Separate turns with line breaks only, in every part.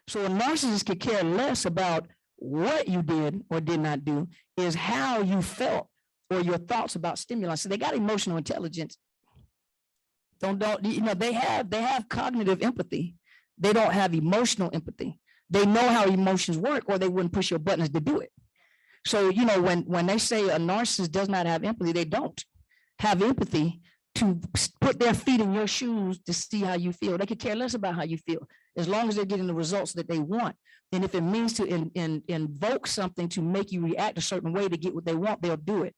So a narcissist could care less about what you did or did not do, is how you felt or your thoughts about stimuli. So they got emotional intelligence. They have cognitive empathy. They don't have emotional empathy. They know how emotions work, or they wouldn't push your buttons to do it. So, when they say a narcissist does not have empathy, they don't have empathy to put their feet in your shoes to see how you feel. They could care less about how you feel, as long as they're getting the results that they want. And if it means to invoke something to make you react a certain way to get what they want, they'll do it.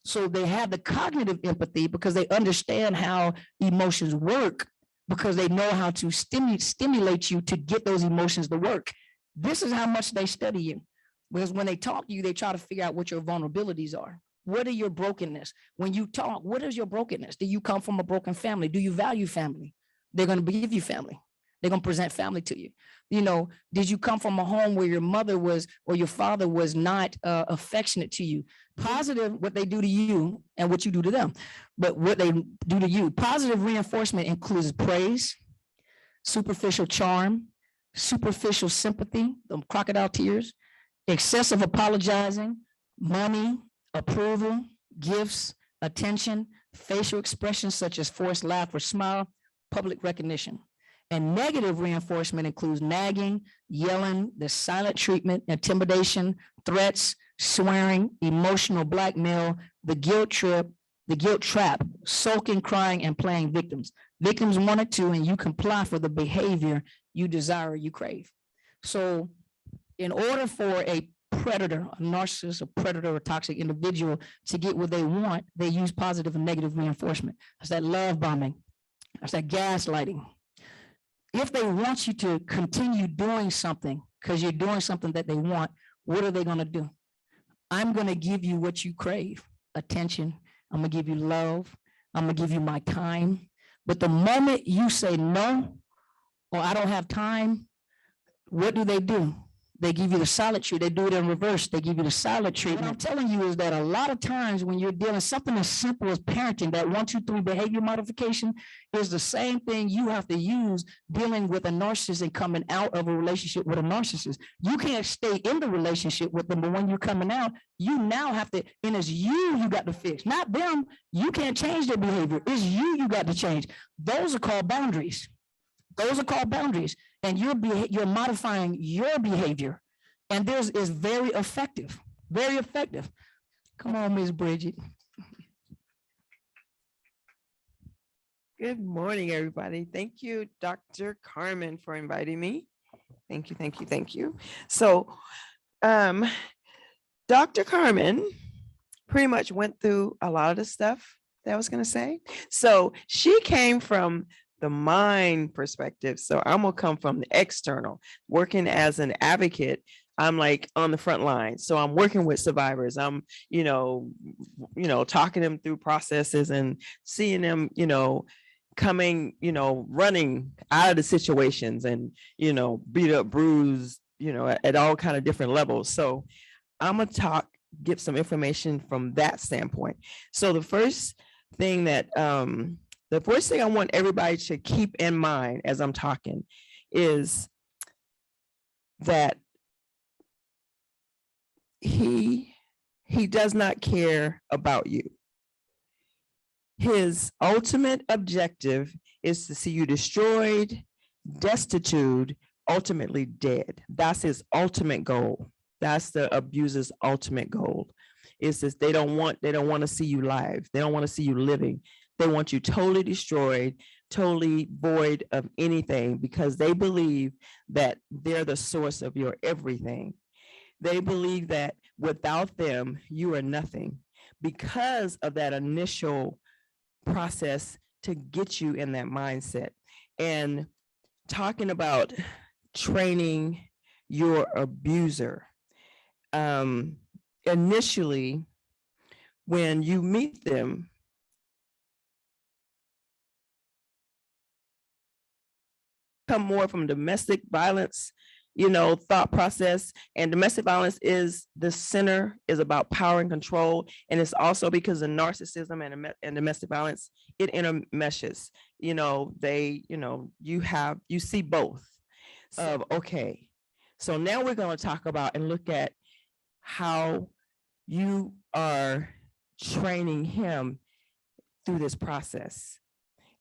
So they have the cognitive empathy because they understand how emotions work, because they know how to stimulate you to get those emotions to work. This is how much they study you. Because when they talk to you, they try to figure out what your vulnerabilities are. What are your brokenness? When you talk, what is your brokenness? Do you come from a broken family? Do you value family? They're going to give you family. They're going to present family to you. Did you come from a home where your mother was or your father was not affectionate to you? Positive, what they do to you and what you do to them. But what they do to you, positive reinforcement includes praise, superficial charm, superficial sympathy, the crocodile tears, excessive apologizing, money, approval, gifts, attention, facial expressions such as forced laugh or smile, public recognition. And negative reinforcement includes nagging, yelling, the silent treatment, intimidation, threats, swearing, emotional blackmail, the guilt trap, sulking, crying, and playing victims. Victims 1 or 2, and you comply for the behavior you desire, you crave. So in order for a predator, a narcissist, a predator, a toxic individual to get what they want, they use positive and negative reinforcement. That's that love bombing. That's that gaslighting. If they want you to continue doing something because you're doing something that they want, what are they going to do? I'm going to give you what you crave, attention. I'm going to give you love. I'm going to give you my time. But the moment you say no, or I don't have time, what do? They give you the silent treatment. They do it in reverse. They give you the silent treatment. What I'm telling you is that a lot of times when you're dealing something as simple as parenting, that 1, 2, 3 behavior modification is the same thing you have to use dealing with a narcissist and coming out of a relationship with a narcissist. You can't stay in the relationship with them, but when you're coming out, you now have to, and it's you got to fix, not them. You can't change their behavior. It's you got to change. Those are called boundaries. And you're modifying your behavior, and theirs is very effective. Come on, Ms. Bridget.
Good morning, everybody. Thank you, Dr. Carmen, for inviting me. Thank you. So, Dr. Carmen pretty much went through a lot of the stuff that I was going to say. So she came from the mind perspective. So I'm gonna come from the external. Working as an advocate, I'm like on the front line. So I'm working with survivors. I'm, talking them through processes and seeing them, coming, running out of the situations and, beat up, bruised, at all kind of different levels. So I'm gonna give some information from that standpoint. So the first thing I want everybody to keep in mind as I'm talking is that he does not care about you. His ultimate objective is to see you destroyed, destitute, ultimately dead. That's his ultimate goal. That's the abuser's ultimate goal. Is this they don't want to see you live. They don't want to see you living. They want you totally destroyed, totally void of anything, because they believe that they're the source of your everything. They believe that without them, you are nothing, because of that initial process to get you in that mindset. And talking about training your abuser, initially, when you meet them, come more from domestic violence, thought process, and domestic violence is the center, is about power and control. And it's also because of narcissism and domestic violence, it intermeshes, you see both. of, okay, so now we're going to talk about and look at how you are training him through this process.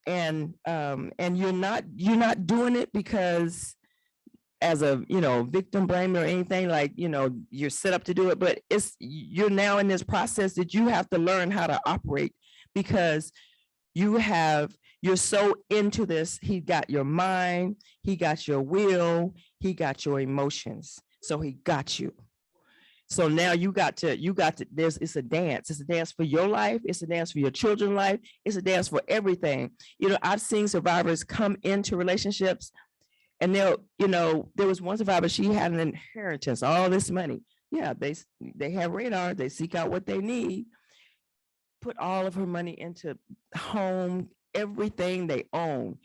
And you're not doing it because as a, victim blame or anything, like, you're set up to do it, but you're now in this process that you have to learn how to operate, because you're so into this. He got your mind, he got your will, he got your emotions. So he got you. So now you got to, it's a dance. It's a dance for your life. It's a dance for your children's life. It's a dance for everything. I've seen survivors come into relationships and there was one survivor, she had an inheritance, all this money. Yeah, they have radar, they seek out what they need, put all of her money into home, everything they own.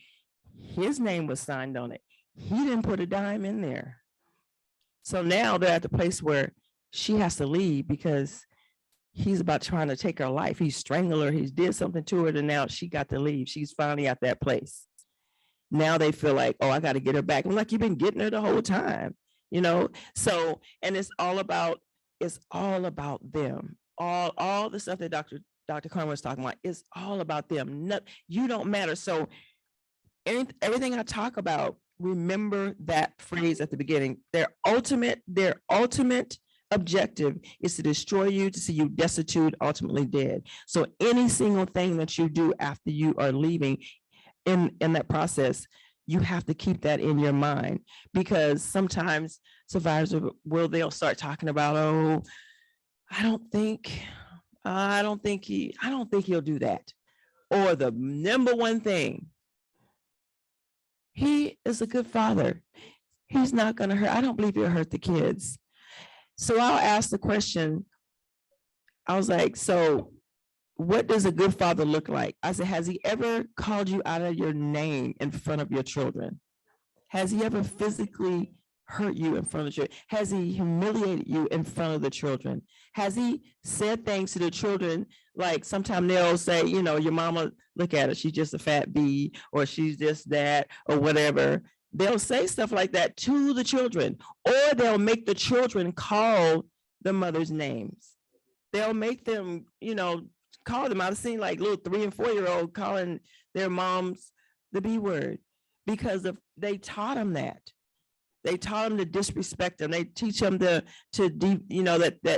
His name was signed on it. He didn't put a dime in there. So now they're at the place where she has to leave because he's about trying to take her life. He strangled her. He did something to her, and now she got to leave. She's finally at that place. Now they feel like, oh, I got to get her back. I'm like, you've been getting her the whole time, So, and it's all about them. All the stuff that Dr. Carmen was talking about is all about them. You don't matter. So everything I talk about, remember that phrase at the beginning. Their ultimate objective is to destroy you, to see you destitute, ultimately dead. So any single thing that you do after you are leaving in that process, you have to keep that in your mind, because sometimes survivors they'll start talking about, oh, I don't think he'll do that. Or the number one thing, he is a good father. He's not going to hurt. I don't believe he'll hurt the kids. So I'll ask the question. I was like, so what does a good father look like? I said, has he ever called you out of your name in front of your children? Has he ever physically hurt you in front of the children? Has he humiliated you in front of the children? Has he said things to the children? Like sometimes they'll say, your mama, look at her, she's just a fat bee, or she's just that, or whatever. They'll say stuff like that to the children, or they'll make the children call the mother's names. They'll make them, call them. I've seen like little 3 and 4-year-old calling their moms the B word because they taught them that. They taught them to disrespect them. They teach them that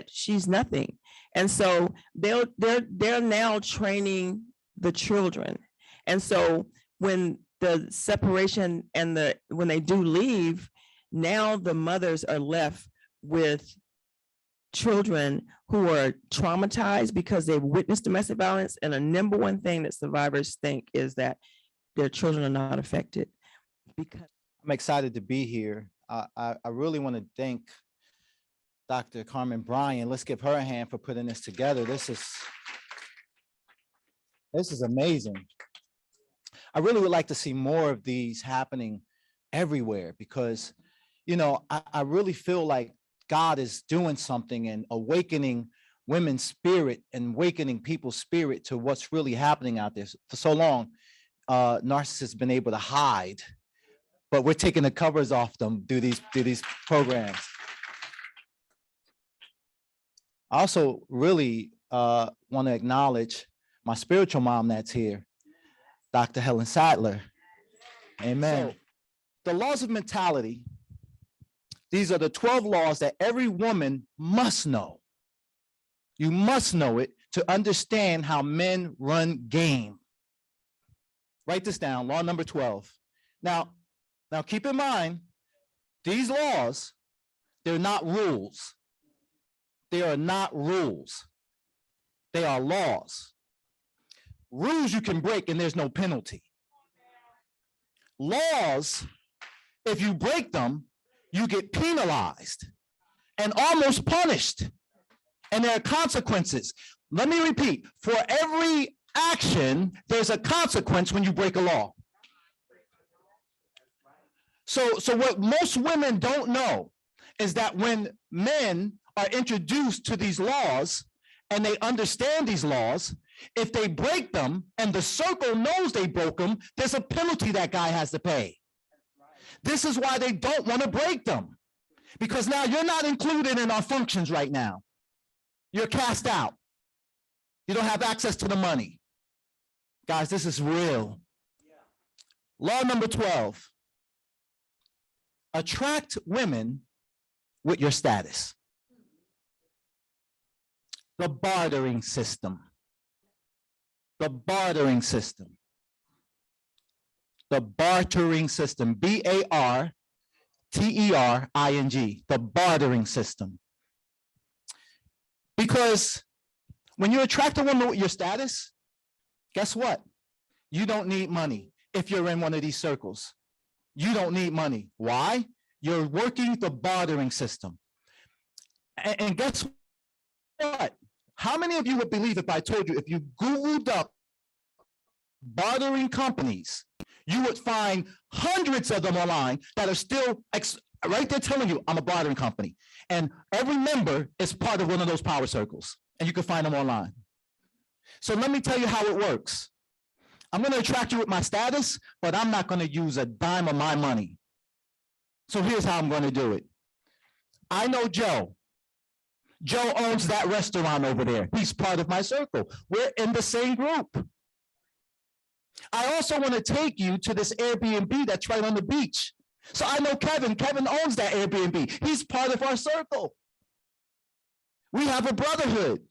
she's nothing. And so they're now training the children. And so when the separation and when they do leave, now the mothers are left with children who are traumatized because they've witnessed domestic violence. And the number one thing that survivors think is that their children are not affected. Because
I'm excited to be here. I really want to thank Dr. Carmen Bryan. Let's give her a hand for putting this together. This is amazing. I really would like to see more of these happening everywhere, because, I really feel like God is doing something and awakening women's spirit and awakening people's spirit to what's really happening out there. For so long, narcissists have been able to hide, but we're taking the covers off them through these programs. I also really want to acknowledge my spiritual mom that's here, Dr. Helen Sattler. Amen. So, the laws of mentality, these are the 12 laws that every woman must know. You must know it to understand how men run game. Write this down, law number 12. Now keep in mind, these laws, they're not rules. They are not rules. They are laws. Rules you can break and there's no penalty. Laws, if you break them, you get penalized and almost punished. And there are consequences. Let me repeat, for every action, there's a consequence when you break a law. So what most women don't know is that when men are introduced to these laws and they understand these laws, if they break them and the circle knows they broke them, there's a penalty that guy has to pay. This is why they don't want to break them, because now you're not included in our functions right now. You're cast out. You don't have access to the money. Guys, this is real. Law number 12. Attract women with your status. The bartering system. The bartering system. The bartering system. B-A-R-T-E-R-I-N-G. The bartering system. Because when you attract a woman with your status, guess what? You don't need money if you're in one of these circles. You don't need money. Why? You're working the bartering system. And guess what? How many of you would believe if I told you, if you Googled up bartering companies, you would find hundreds of them online that are still right there telling you, I'm a bartering company. And every member is part of one of those power circles, and you can find them online. So let me tell you how it works. I'm going to attract you with my status, but I'm not going to use a dime of my money. So here's how I'm going to do it. I know Joe. Joe owns that restaurant over there. He's part of my circle. We're in the same group. I also want to take you to this Airbnb that's right on the beach. So I know Kevin. Kevin owns that Airbnb. He's part of our circle. We have a brotherhood.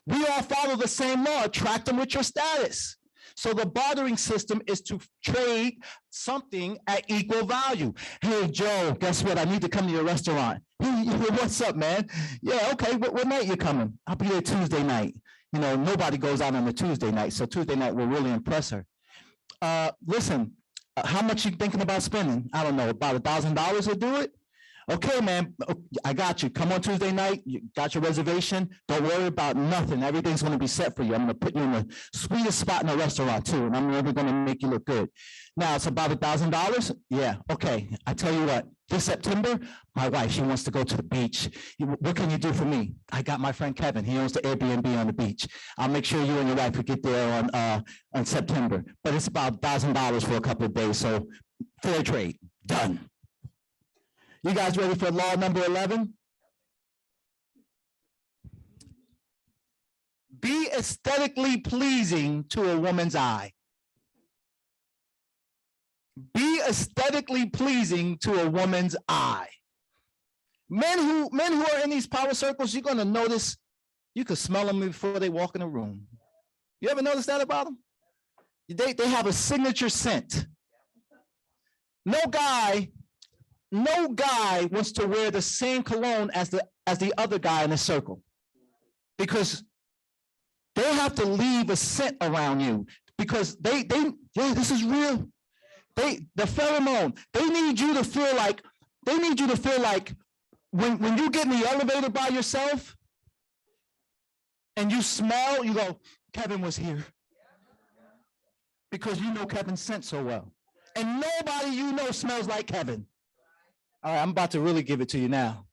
We all follow the same law. Attract them with your status. So the bartering system is to trade something at equal value. Hey, Joe, guess what? I need to come to your restaurant. Hey, what's up, man? Yeah, okay. What night you coming? I'll be there Tuesday night. You know, nobody goes out on a Tuesday night. So Tuesday night will really impress her. Listen, how much you thinking about spending? I don't know, about $1,000 will do it? Okay, man, I got you. Come on Tuesday night. You got your reservation. Don't worry about nothing. Everything's going to be set for you. I'm going to put you in the sweetest spot in the restaurant too, and I'm really going to make you look good. Now, it's about $1,000? Yeah, okay. I tell you what, this September, my wife, she wants to go to the beach. What can you do for me? I got my friend Kevin. He owns the Airbnb on the beach. I'll make sure you and your wife will get there on September. But it's about $1,000 for a couple of days, so fair trade. Done. You guys ready for law number 11? Be aesthetically pleasing to a woman's eye. Be aesthetically pleasing to a woman's eye. Men who are in these power circles, you're going to notice, you can smell them before they walk in the room. You ever notice that about them? They have a signature scent. No guy wants to wear the same cologne as the other guy in the circle, because they have to leave a scent around you, because yeah, this is real. The pheromone, they need you to feel like when you get in the elevator by yourself and you smell, you go, Kevin was here, because you know Kevin's scent so well, and nobody you know smells like Kevin. All right, I'm about to really give it to you now.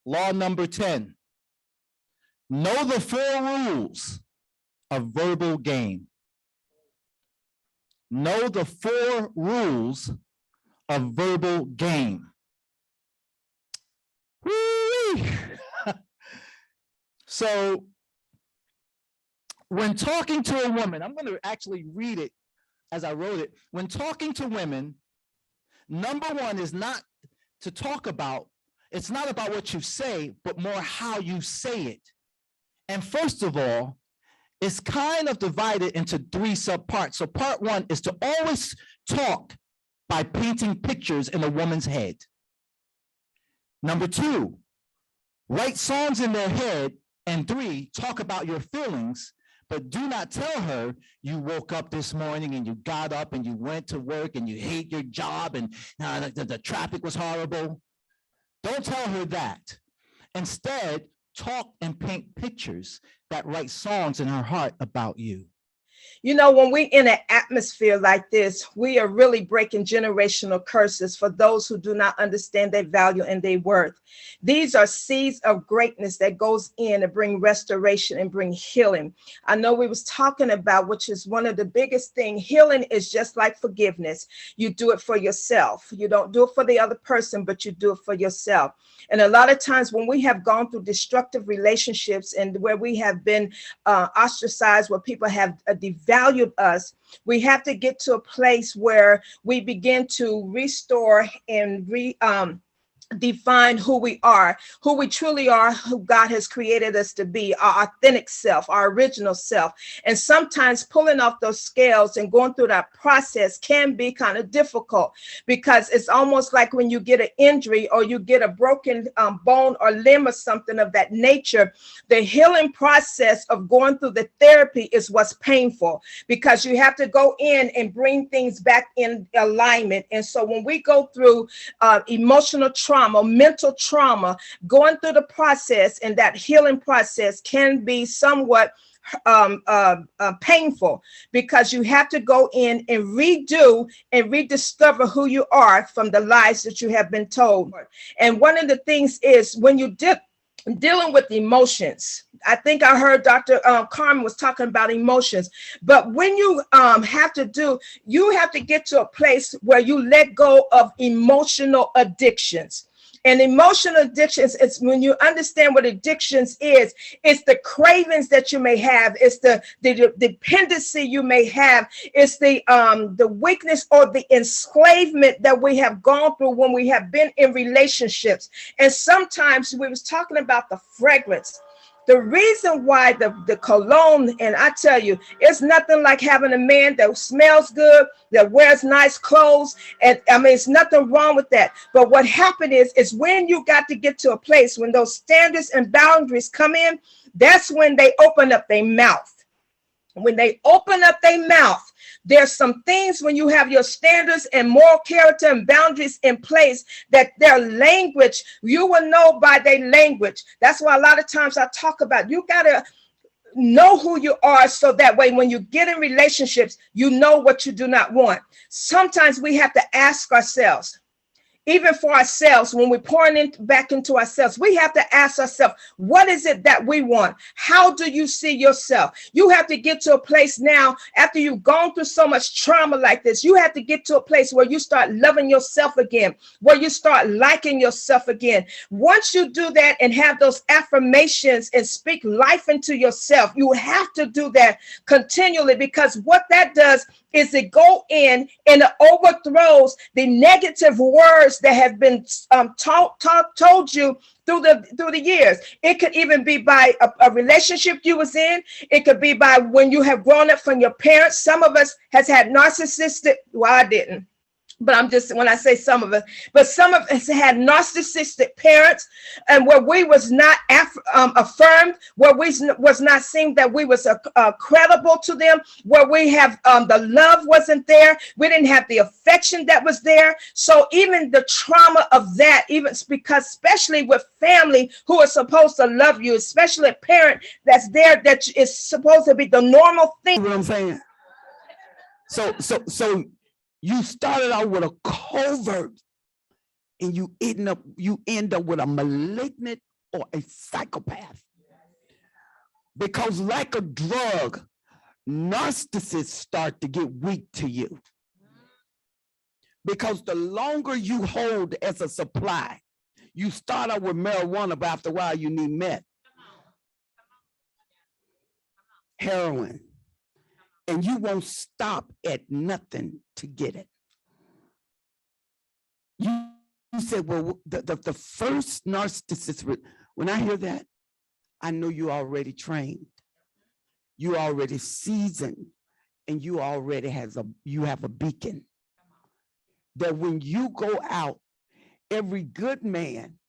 Law number 10. Know the 4 rules of verbal game. Know the 4 rules of verbal game. Woo-wee. So, when talking to a woman, I'm going to actually read it as I wrote it. When talking to women, number 1 is not to talk about, it's not about what you say, but more how you say it. And first of all, it's kind of divided into 3 subparts. So part 1 is to always talk by painting pictures in a woman's head. Number 2, write songs in their head. And 3, talk about your feelings, but do not tell her you woke up this morning and you got up and you went to work and you hate your job and the traffic was horrible. Don't tell her that. Instead, talk and paint pictures that write songs in her heart about you.
You know, when we in an atmosphere like this, we are really breaking generational curses for those who do not understand their value and their worth. These are seeds of greatness that goes in and bring restoration and bring healing. I know we was talking about, which is one of the biggest thing, healing is just like forgiveness. You do it for yourself. You don't do it for the other person, but you do it for yourself. And a lot of times when we have gone through destructive relationships and where we have been ostracized, where people have devalued us, we have to get to a place where we begin to restore and define who we are, who we truly are, who God has created us to be, our authentic self, our original self. And sometimes pulling off those scales and going through that process can be kind of difficult, because it's almost like when you get an injury or you get a broken bone or limb or something of that nature, the healing process of going through the therapy is what's painful, because you have to go in and bring things back in alignment. And so when we go through emotional trauma, mental trauma, going through the process, and that healing process can be somewhat painful, because you have to go in and redo and rediscover who you are from the lies that you have been told. And one of the things is when you dealing with emotions. I think I heard Dr. Carmen was talking about emotions, but when you you have to get to a place where you let go of emotional addictions. And emotional addictions is when you understand what addictions is. It's the cravings that you may have. It's the dependency you may have. It's the weakness or the enslavement that we have gone through when we have been in relationships. And sometimes we was talking about the fragrance. The reason why the cologne, and I tell you, it's nothing like having a man that smells good, that wears nice clothes. And I mean, it's nothing wrong with that. But what happened is when you got to get to a place when those standards and boundaries come in, that's when they open up their mouth. When they open up their mouth, there's some things when you have your standards and moral character and boundaries in place, that their language, you will know by their language. That's why a lot of times I talk about, you got to know who you are, so that way when you get in relationships, you know what you do not want. Sometimes we have to ask ourselves, even for ourselves, when we're pouring back into ourselves, we have to ask ourselves, what is it that we want? How do you see yourself? You have to get to a place now, after you've gone through so much trauma like this, you have to get to a place where you start loving yourself again, where you start liking yourself again. Once you do that and have those affirmations and speak life into yourself, you have to do that continually, because what that does is it go in and it overthrows the negative words that have been told you through the years. It could even be by a relationship you was in. It could be by when you have grown up from your parents. Some of us has had narcissistic, well, I didn't. But I'm just, when I say some of us, but some of us had narcissistic parents, and where we was not affirmed, where we was not seen that we was credible to them, where we have the love wasn't there. We didn't have the affection that was there. So even the trauma of that, even because especially with family who are supposed to love you, especially a parent that's there, that is supposed to be the normal thing.
You know what I'm saying? So you started out with a covert, and you end up with a malignant or a psychopath. Because like a drug, narcissists start to get weak to you. Because the longer you hold as a supply, you start out with marijuana, but after a while you need meth, heroin. And you won't stop at nothing to get it. You said, well, the first narcissist, when I hear that, I know you're already trained. You already seasoned, and you already have a beacon. That when you go out, every good man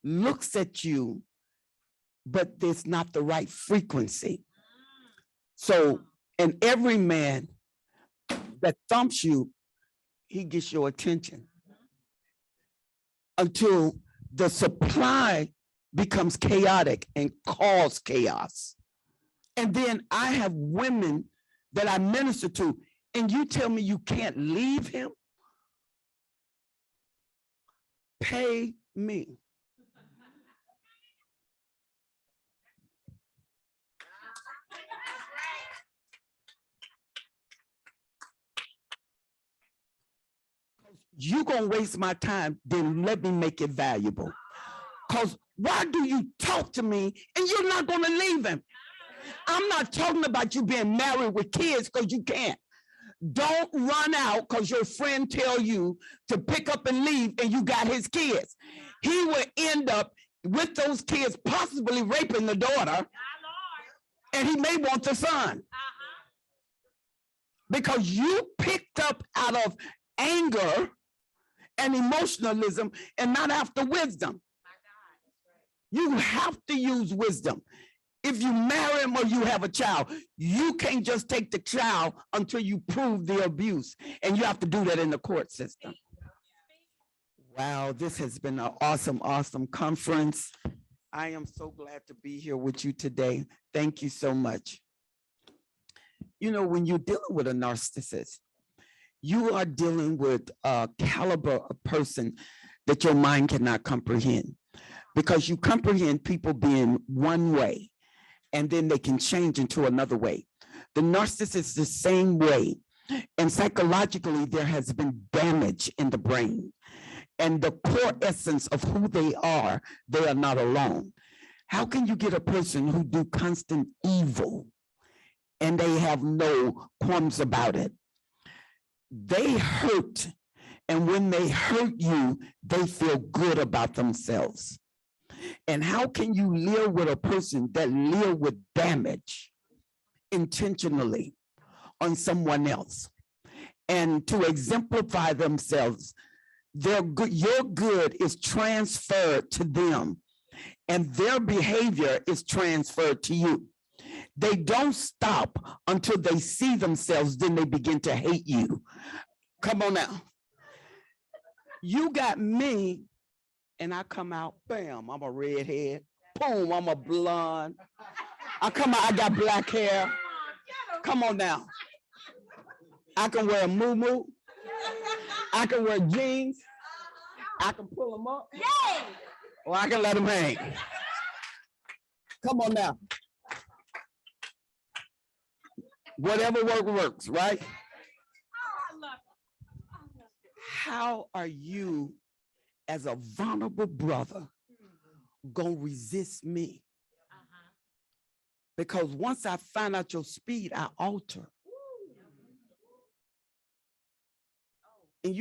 looks at you, but there's not the right frequency. So, and every man that thumps you, he gets your attention until the supply becomes chaotic and cause chaos. And then I have women that I minister to, and you tell me you can't leave him? Pay me. You gonna waste my time, then let me make it valuable. Because why do you talk to me and you're not gonna leave him? I'm not talking about you being married with kids, because you can't. Don't run out because your friend tell you to pick up and leave and you got his kids. He will end up with those kids, possibly raping the daughter, and he may want the son. Because you picked up out of anger and emotionalism and not after wisdom. You have to use wisdom. If you marry him or you have a child, you can't just take the child until you prove the abuse. And you have to do that in the court system. Wow, this has been an awesome, awesome conference. I am so glad to be here with you today. Thank you so much. You know, when you're dealing with a narcissist, you are dealing with a caliber of person that your mind cannot comprehend, because you comprehend people being one way and then they can change into another way. The narcissist is the same way. And psychologically, there has been damage in the brain. And the core essence of who they are not alone. How can you get a person who do constant evil and they have no qualms about it? They hurt, and when they hurt you, they feel good about themselves. And how can you live with a person that live with damage intentionally on someone else? And to exemplify themselves, their good, your good is transferred to them, and their behavior is transferred to you. They don't stop until they see themselves, then they begin to hate you. Come on now. You got me, and I come out, bam, I'm a redhead. Boom, I'm a blonde. I come out, I got black hair. Come on now. I can wear a muumuu. I can wear jeans. I can pull them up. Or I can let them hang. Come on now. Whatever works, right? How are you, as a vulnerable brother, gonna resist me? Because once I find out your speed, I alter. And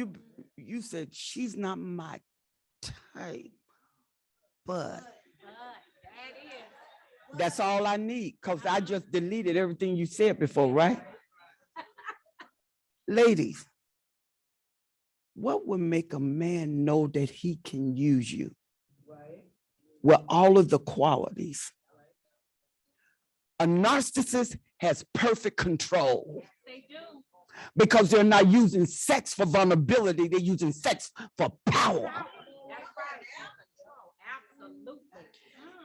you said she's not my type, but that's all I need, because I just deleted everything you said before, right? Ladies, what would make a man know that he can use you? With all of the qualities. A narcissist has perfect control. They do. Because they're not using sex for vulnerability, they're using sex for power.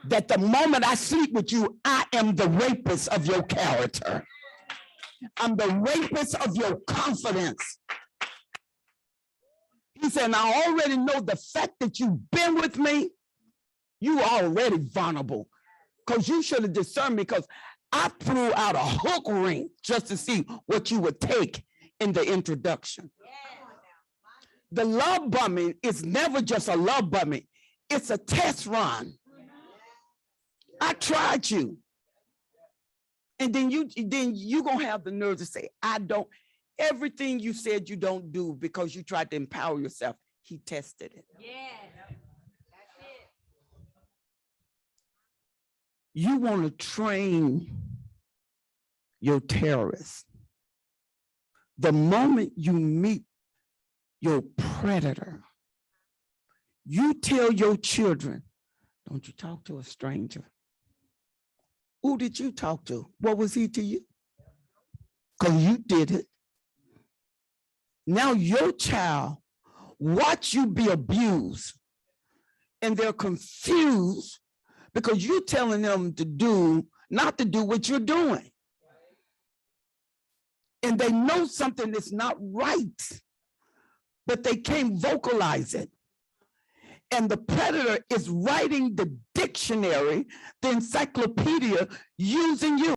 That the moment I sleep with you, I am the rapist of your character. I'm the rapist of your confidence. He said, I already know the fact that you've been with me, you are already vulnerable. Because you should have discerned me, because I threw out a hook ring just to see what you would take in the introduction. The love bombing is never just a love bombing. It's a test run. I tried you. And then you gonna have the nerve to say, I don't, everything you said you don't do because you tried to empower yourself, he tested it. Yeah, that's it. You want to train your terrorists. The moment you meet your predator, you tell your children, don't you talk to a stranger. Who did you talk to? What was he to you? Because you did it. Now your child watch you be abused, and they're confused because you're telling them to do, not to do what you're doing. and they know something is not right, but they can't vocalize it. And the predator is writing the dictionary, the encyclopedia, using you.